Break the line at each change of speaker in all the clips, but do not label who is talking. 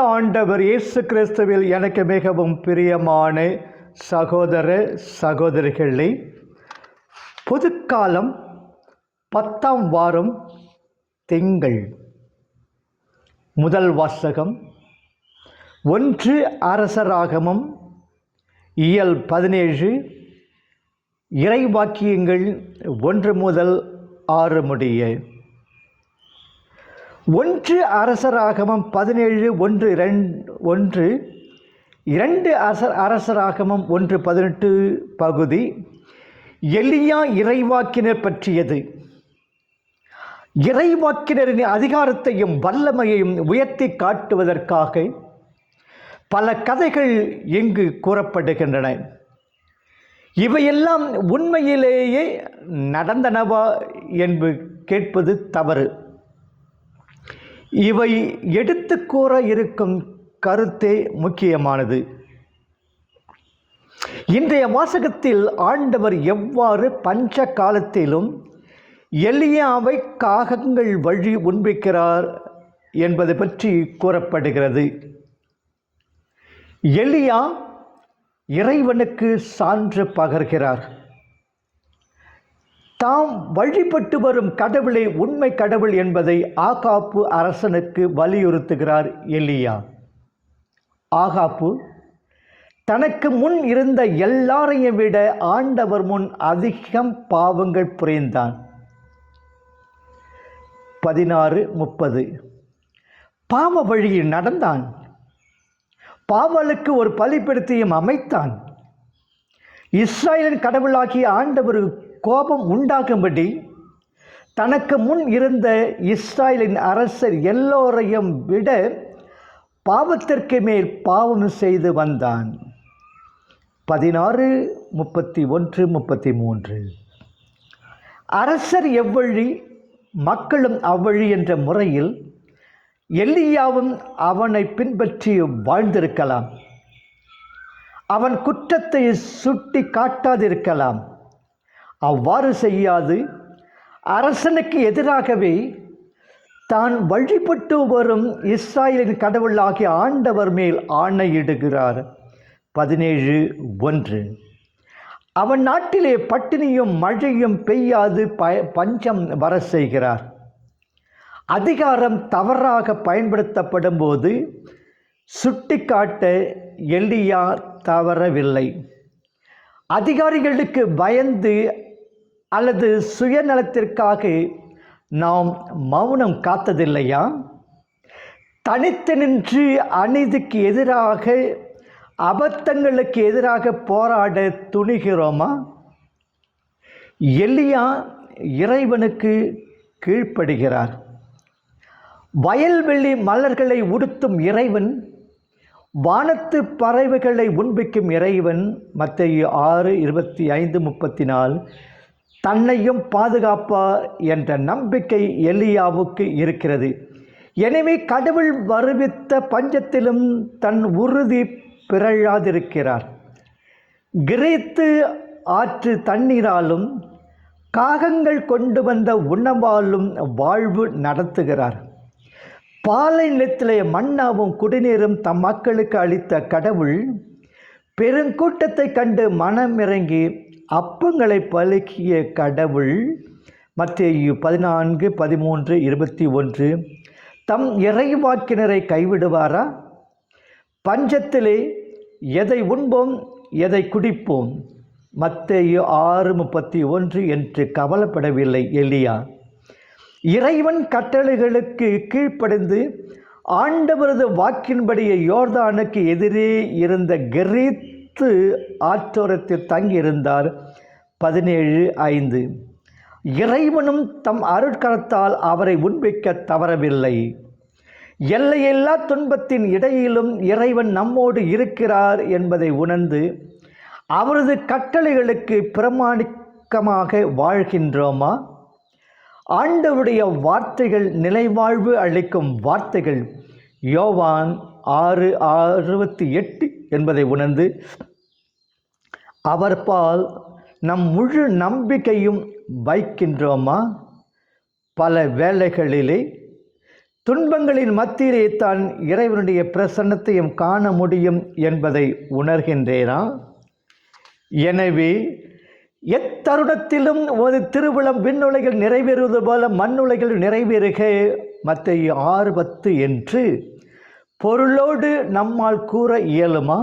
ஆண்டவர் இயேசு கிறிஸ்துவில் எனக்கு மிகவும் பிரியமான சகோதர சகோதரிகளே, புதுக்காலம் 10ஆம் வாரம் திங்கள். முதல் வாசகம் 1 அரசராகமம் இயல் 17 இறைவாக்கியங்கள் 1 முதல் 6 முடிய. 1 அரசராகமம் 17 1 2 அரசராகமம் 1:18 பகுதி எலியா இறைவாக்கினர் பற்றியது. இறைவாக்கினரின் அதிகாரத்தையும் வல்லமையையும் உயர்த்தி காட்டுவதற்காக பல கதைகள் இங்கு கூறப்படுகின்றன. இவையெல்லாம் உண்மையிலேயே நடந்தனவா என்று கேட்பது தவறு. இவை எடுத்து கூற இருக்கும் கருத்தே முக்கியமானது. இன்றைய வாசகத்தில் ஆண்டவர் எவ்வாறு பஞ்ச காலத்திலும் எலியாவை காகங்கள் வழி உண்பிக்கிறார் என்பது பற்றி கூறப்படுகிறது. எலியா இறைவனுக்கு சான்று பகர்கிறார். தாம் வழிபட்டு வரும் கடவுளை உண்மை கடவுள் என்பதை ஆகாப்பு அரசனுக்கு வலியுறுத்துகிறார் எலியா. ஆகாப்பு தனக்கு முன் இருந்த எல்லாரையும் விட ஆண்டவர் முன் அதிகம் பாவங்கள் புரிந்தான். 16:30 பாவ வழியில் நடந்தான். பாவலுக்கு ஒரு பலிபீடத்தையும் அமைத்தான். இஸ்ராயலின் கடவுளாகிய ஆண்டவர் கோபம் உண்டாகும்படி தனக்கு முன் இருந்த இஸ்ராயலின் அரசர் எல்லோரையும் விட பாவத்திற்கு மேல் பாவம் செய்து வந்தான். 16:31-33 அரசர் எவ்வழி மக்களும் அவ்வழி என்ற முறையில் எலியாவும் அவனை பின்பற்றி வாழ்ந்திருக்கலாம். அவன் குற்றத்தை சுட்டி காட்டாதிருக்கலாம். அவ்வாறு செய்யாது அரசனுக்கு எதிராகவே தான் வழிபட்டு வரும் இஸ்ராயலின் கடவுளாகிய ஆண்டவர் மேல் ஆணையிடுகிறார். 17:1 அவன் நாட்டிலே பட்டினியும் மழையும் பெய்யாது பஞ்சம் வர செய்கிறார். அதிகாரம் தவறாக பயன்படுத்தப்படும் போது சுட்டிக்காட்ட எலியா தவறவில்லை. அதிகாரிகளுக்கு பயந்து அல்லது சுயநலத்திற்காக நாம் மௌனம் காத்ததில்லையா? தனித்து நின்று அநீதிக்கு எதிராக அபத்தங்களுக்கு எதிராக போராட துணிகிறோமா? எலியா இறைவனுக்கு கீழ்ப்படுகிறார். வயல்வெளி மலர்களை உடுத்தும் இறைவன், வானத்து பறவைகளை உண்பிக்கும் இறைவன். மத்தேயு 6:25-34 தன்னையும் பாதுகாப்பார் என்ற நம்பிக்கை எலியாவுக்கு இருக்கிறது. எனவே கடவுள் வருவித்த பஞ்சத்திலும் தன் உறுதி பிறழாதிருக்கிறார். கிரேத்து ஆற்று தண்ணீராலும் காகங்கள் கொண்டு வந்த உணவாலும் வாழ்வு நடத்துகிறார். பாலை நிலத்திலே மன்னாவும் குடிநீரும் தம் மக்களுக்கு அளித்த கடவுள் பெருங்கூட்டத்தை கண்டு மனமிறங்கி அப்பங்களை பழுக்கிய கடவுள். மத்தேயு 14:13-21 தம் இறைவாக்கினரை கைவிடுவாரா? பஞ்சத்திலே எதை உண்போம் எதை குடிப்போம்? மத்தேயு 6:31 என்று கவலைப்படவில்லை எலியா. இறைவன் கட்டளைகளுக்கு கீழ்ப்படிந்து ஆண்டவரது வாக்கின்படியே யோர்தானுக்கு எதிரே இருந்த கெரீத்து ஆற்றோரத்தில் தங்கியிருந்தார். 17:5 இறைவனும் தம் அருட்கரத்தால் அவரை உண்பிக்க தவறவில்லை. எல்லையில்லா துன்பத்தின் இடையிலும் இறைவன் நம்மோடு இருக்கிறார் என்பதை உணர்ந்து அவரது கட்டளைகளுக்கு பிரமாணிக்கமாக வாழ்கின்றோமா? ஆண்டவருடைய வார்த்தைகள் நிலைவாழ்வு அளிக்கும் வார்த்தைகள். யோவான் 6:68 என்பதை உணர்ந்து அவர் பால் நம் முழு நம்பிக்கையும் வைக்கின்றோமா? பல வேளைகளிலே துன்பங்களின் மத்தியிலே தான் இறைவனுடைய பிரசன்னத்தையும் காண முடியும் என்பதை உணர்கின்றேனா? எனவே எத்தருணத்திலும் ஒரு திருவிழம் விண்ணுலகில் நிறைவேறுவது போல மண்ணுலகில் நிறைவேறுக மத்தேயு 6:10 என்று பொருளோடு நம்மால் கூற இயலுமா?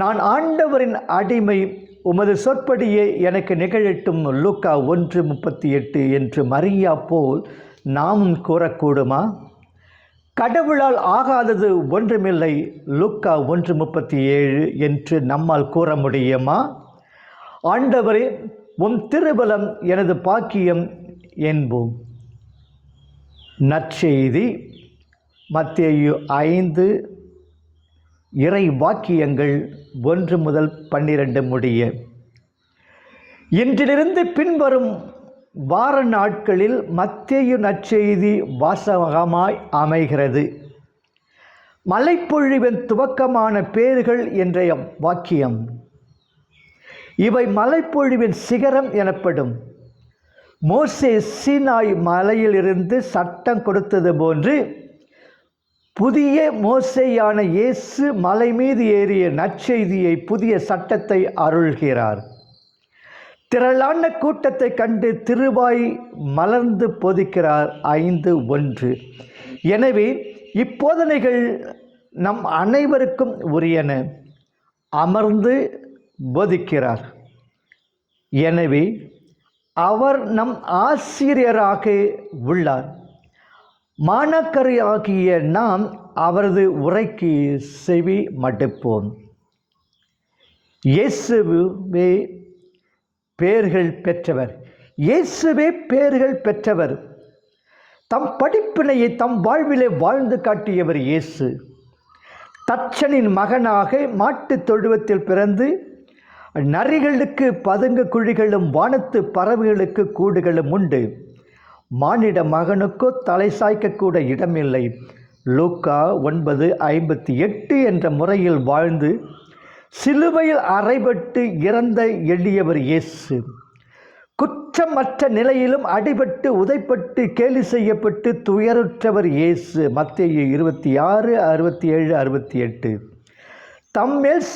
நான் ஆண்டவரின் அடிமை, உமது சொற்படியே எனக்கு நிகழட்டும் லூக்கா 1:38 என்று மரியா போல் நாமும் கூறக்கூடுமா? கடவுளால் ஆகாதது ஒன்றுமில்லை லூக்கா 1:37 என்று நம்மால் கூற முடியுமா? ஆண்டவரே, உம் திருபலம் எனது பாக்கியம் என்போம். நற்செய்தி மத்தேயு 5 இறை வாக்கியங்கள் 1 முதல் 12 முடிய. இன்றிலிருந்து பின்வரும் வார நாட்களில் மத்தேயு நற்செய்தி வாசகமாய் அமைகிறது. மலைப்பொழிவின் துவக்கமான பேர்கள் என்ற வாக்கியம். இவை மலைப்பொழிவின் சிகரம் எனப்படும். மோசே சீனாய் மலையிலிருந்து சட்டம் கொடுத்தது போன்று புதிய மோசேயான இயேசு மலை மீது ஏறிய நற்செய்தியை, புதிய சட்டத்தை அருள்கிறார். திரளான கூட்டத்தை கண்டு திருவாய் மலர்ந்து போதிக்கிறார் 5:1. எனவே இப்போதனைகள் நம் அனைவருக்கும் உரியன. அமர்ந்து போதிக்கிறார். எனவே அவர் நம் ஆசிரியராக உள்ளார். மாணாக்கராகிய நாம் அவரது உரைக்கு செவி மடுப்போம். இயேசுவே பேர்கள் பெற்றவர். இயேசுவே பேர்கள் பெற்றவர். தம் படிப்பினையை தம் வாழ்விலே வாழ்ந்து காட்டியவர் இயேசு. தச்சனின் மகனாக மாட்டுத் தொழுவத்தில் பிறந்து நரிகளுக்கு பதுங்கு குழிகளும் வானத்து பறவைகளுக்கு கூடுகளும் உண்டு, மானிட மகனுக்கோ தலை சாய்க்கக்கூட இடமில்லை லூக்கா 9:58 என்ற முறையில் வாழ்ந்து சிலுவையில் அறைபட்டு இறந்த எளியவர் இயேசு. குற்றமற்ற நிலையிலும் அடிபட்டு உதைப்பட்டு கேலி செய்யப்பட்டு துயருற்றவர் இயேசு. மத்தேயு 26:67-68. தம்மேல்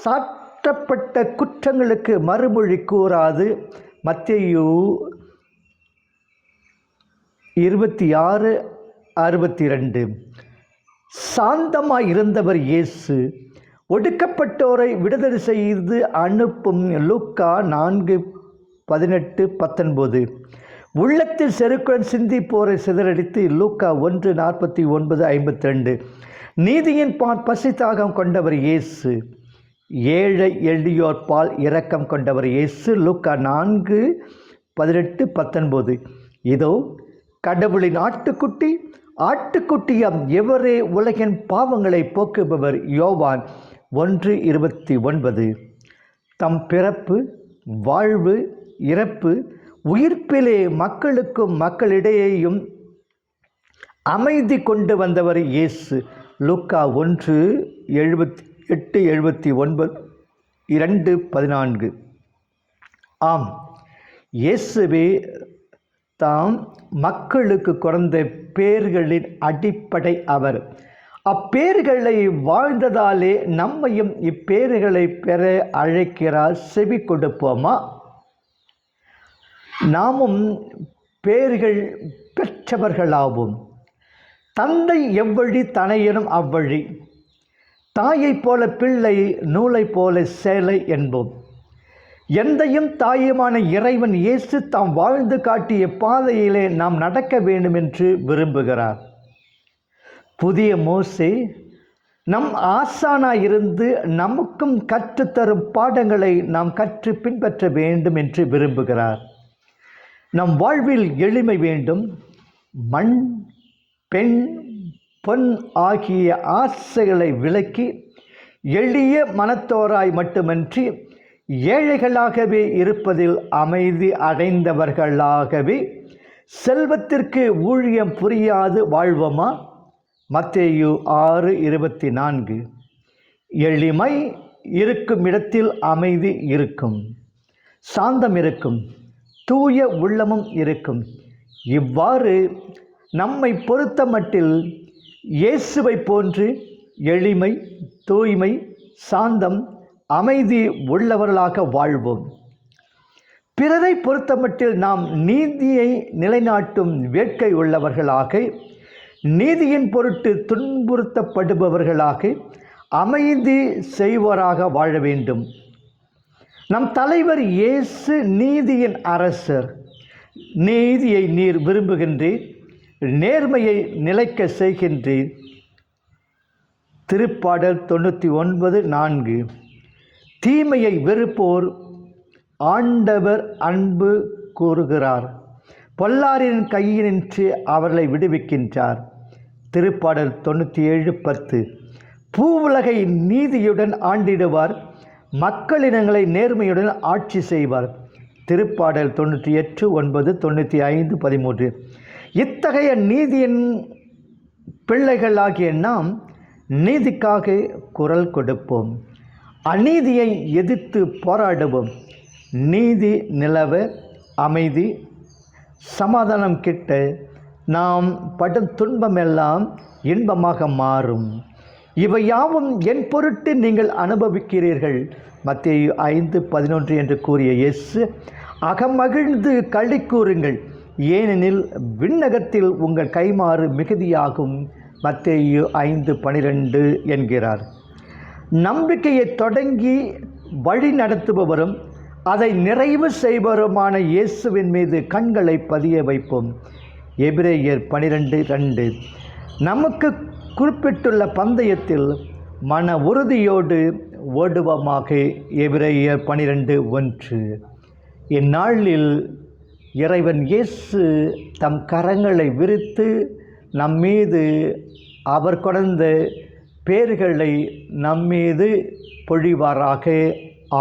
சாட்டப்பட்ட குற்றங்களுக்கு மறுமொழி கூறாது மத்தேயு 26:62. சாந்தமாய் இருந்தவர் இயேசு. ஒடுக்கப்பட்டோரை விடுதலை செய்து அனுப்பும் லூக்கா 4:18-19. உள்ளத்தில் செருக்குடன் சிந்திப்போரை சிதறடித்து லூக்கா 1:49-52. நீதியின் பசி தாகம் கொண்டவர் இயேசு. ஏழை எளியோர் பால் இரக்கம் கொண்டவர் இயேசு. லூக்கா 4:18-19. இதோ கடவுளின் ஆட்டுக்குட்டி, ஆட்டுக்குட்டியாம் எவரே உலகின் பாவங்களை போக்குபவர். யோவான் 1:29. தம் பிறப்பு, வாழ்வு, இறப்பு, உயிர்ப்பிலே மக்களுக்கும் மக்களிடையேயும் அமைதி கொண்டு வந்தவர் இயேசு. லூக்கா 1:78-79, 2:14. ஆம், இயேசுவே தாம் மக்களுக்கு கொடுத்த பேர்களின் அடிப்படை அவர். அப்பேர்களை வாழ்ந்ததாலே நம்மையும் இப்பேர்களை பெற அழைக்கிறார். செவி கொடுப்போமா? நாமும் பேர்கள் பெற்றவர்களாவோம். தந்தை எவ்வழி தனையனும் அவ்வழி. தாயைப் போல பிள்ளை, நூலைப் போல சேலை என்போம். எந்தையும் தாயுமான இறைவன் இயேசு தாம் வாழ்ந்து காட்டிய பாதையிலே நாம் நடக்க வேண்டும் என்று விரும்புகிறார். புதிய மோசே நம் ஆசானாயிருந்து நமக்கும் கற்றுத்தரும் பாடங்களை நாம் கற்று பின்பற்ற வேண்டும் என்று விரும்புகிறார். நம் வாழ்வில் எளிமை வேண்டும். மண், பெண், பொன் ஆகிய ஆசைகளை விலக்கி எளிய மனத்தோராய் மட்டுமன்றி ஏழைகளாகவே இருப்பதில் அமைதி அடைந்தவர்களாகவே செல்வத்திற்கு ஊழியம் புரியாது வாழ்வோமா? மத்தேயு 6:24. எளிமை இருக்கும் இடத்தில் அமைதி இருக்கும், சாந்தம் இருக்கும், தூய உள்ளமும் இருக்கும். இவ்வாறு நம்மை பொறுத்தமட்டில் இயேசுவை போன்று எளிமை, தூய்மை, சாந்தம், அமைதி உள்ளவர்களாக வாழ்வோம். பிறரை பொறுத்தமட்டில் நாம் நீதியை நிலைநாட்டும் வேட்கை உள்ளவர்களாக, நீதியின் பொருட்டு துன்புறுத்தப்படுபவர்களாக, அமைதி செய்வோராக வாழ வேண்டும். நம் தலைவர் இயேசு நீதியின் அரசர். நீதியை நீர் விரும்புகின்றீர், நேர்மையை நிலைக்க செய்கின்றீர். திருப்பாடல் 99:4. தீமையை வெறுப்போர் ஆண்டவர் அன்பு கூறுகிறார், பொல்லாரின் கையினின்று அவர்களை விடுவிக்கின்றார். திருப்பாடல் 97:10. பூவுலகை நீதியுடன் ஆண்டிடுவார், மக்களினங்களை நேர்மையுடன் ஆட்சி செய்வார். திருப்பாடல் 98:9, 95:13. இத்தகைய நீதியின் பிள்ளைகளாகிய நாம் நீதிக்காக குரல் கொடுப்போம், அநீதியை எதிர்த்து போராடுவோம். நீதி நிலவ, அமைதி சமாதானம் கிட்ட நாம் படும் துன்பமெல்லாம் இன்பமாக மாறும். இவையாவும் என் பொருட்டு நீங்கள் அனுபவிக்கிறீர்கள். மத்தேயு 5:11 என்று கூறிய இயேசு, அகமகிழ்ந்து களி கூறுங்கள், ஏனெனில் விண்ணகத்தில் உங்கள் கைமாறு மிகுதியாகும். மத்தேயு 5:12 என்கிறார். நம்பிக்கையை தொடங்கி வழி நடத்துபவரும் அதை நிறைவு செய்பவருமான இயேசுவின் மீது கண்களை பதிய வைப்போம். எபிரேயர் 12:2. நமக்கு குறிப்பிட்டுள்ள பந்தயத்தில் மன உறுதியோடு ஓடுவோமாக. எபிரேயர் 12:1. இந்நாளில் இறைவன் இயேசு தம் கரங்களை விரித்து நம்மீது அவர் கொண்ட பேறுகளை நம்மீது பொழிவாராக.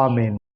ஆமேன்.